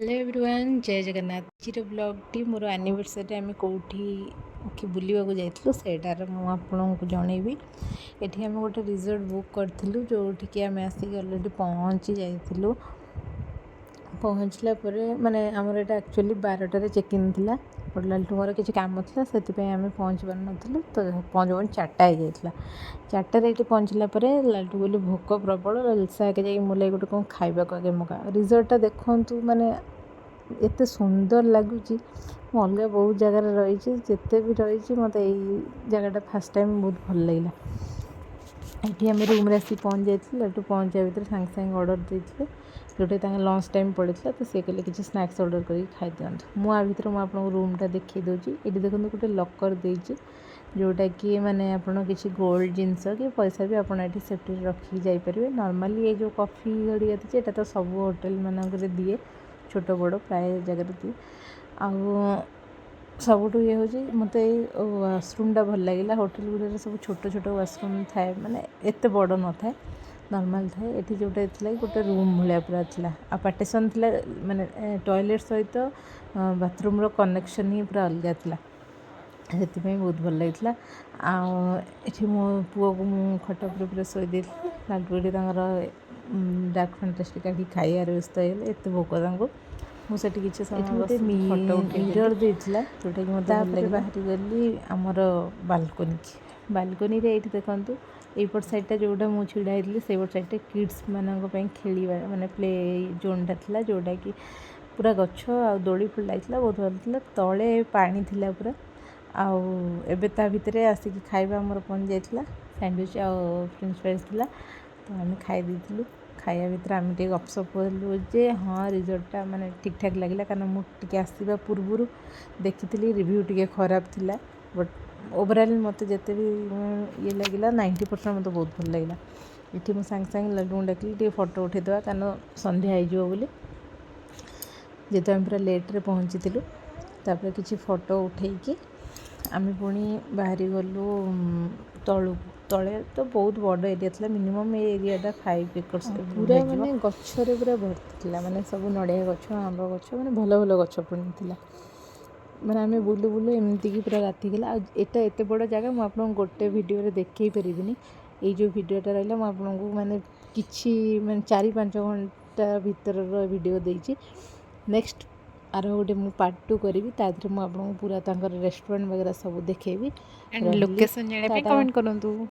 Hello everyone जय जगन्नाथ जी ब्लॉगटी मोर anniversary आम कौटी बुलवाक जाइलु सेटार मुझे जनइबी ये आम गोटे रिजोर्ट बुक करूँ जो आम आसिक अलरेडी पहुँची जाइलु पहुँचला माने आमर यहाँ एक्चुअली 12टार चेकिंग थी पड़ला मोर किसी कम था से आम पहुँच पार नु तो पहुँच 4टा हो जाता 4टार ये पहुँचला लालटू बोली भोक प्रबल ललसा आगे जाए मुझे गोटे कौन खावा आगे मगा रिजोर्टा देखु माने एत सुंदर लगुच अलग बहुत जगार रही जिते भी रही मत जगटा फास्ट टाइम बहुत भल लगे ये आम रूम आसी पहुँच जाइए पहुँचा भितर सांगे सांगे ऑर्डर देते जोटा लंच टाइम पड़ता तो सी कहले कि स्नैक्स ऑर्डर कर खाई दिखाँ मुझे भितर मुझे रूमटा देखी दूसरी ये देखो गोटे लकर देती जोटा कि माने आपड़ किसी गोल्ड जिनस कि पैसा भी आपड़ ये सेफ्टी रखिकी जापर नॉर्मली ये जो कॉफी गड़िया थी यहाँ तो सब होटेल मानक दिए छोट बड़ प्राय जगह दिए आ सबुठ ये हूँ मत वाशरूमटा भल लगे होटेल गुड़ा सब छोट छोट वाशरूम थाए माने एत बड़ न था नॉर्मल थाए ये जोटा थी गोटे रूम भाया पूरा थी आ पार्टीशन थी माने टॉयलेट सहित बाथरूम कनेक्शन ही पूरा अलग था से बहुत भल लगी आठी मो पुओ को मु खट पर पूरा शोदे लालटूटी डार्क फैंटास्टिक काढ़ी खाइबार व्यस्त हो एत भोक मुझे किसी समय मिरर देता जोटा कि मतलब भल लगे बाहरी गली आमर बालकोनी की बालकोनी ये देखूँ यपट साइडटा जोटा मुझे छिड़ाई से साइडटा किड्स मानी खेल माने प्ले जोनटा था जोटा कि पूरा गछ आ दोली फुल लगी बहुत भल था तले पानी थिला पूरा आबे भितर आसिक खाଇବା आमर पहुँच जाइला सैंडविच आ फ्रेंच फ्राइज थी तो आम खाई खाଇବା भितर आम गपसप कलु जे हाँ रिजोर्टा माने ठीक ठाक लगे कारण मुझे आसवा पूर्व देखी रिव्यू टी खराब थिला बट ओवरऑल मत जिते भी ये लगे 90% मत बहुत भल लगे ये मुझे सांगे सांगे लड्डू डाकिली फोटो उठेदेवा कारण संध्या हो जेहेतु आम पूरा लेट्रे पहुँची तापर किसी फोटो उठेकी आम पुणी बाहरी गलु तलू तले तो बहुत बड़ एरिया था मिनिमम ये एरियाटा 5 एकर्स पूरा माने गचरे पूरा भर्ती था माने सब नड़िया गछ आंब गछ माने भल भल गछ पुणी थी माने आम बुलू बुलू एमती की पूरा राति गला एटा एत बड़ जगह मुझे गोटे भिडियो देखई पारिनी ये जो भिडियोटा रहा मुझे माने किछि माने 4-5 घंटा भितर भिडियो देछि नेक्स्ट आर गोटे मुझे पार्ट 2 करी मुझे पूरा रेस्टोरेंट वगैरह सब देखेबी एंड लोकेशन जाने पे कमेंट करंतु।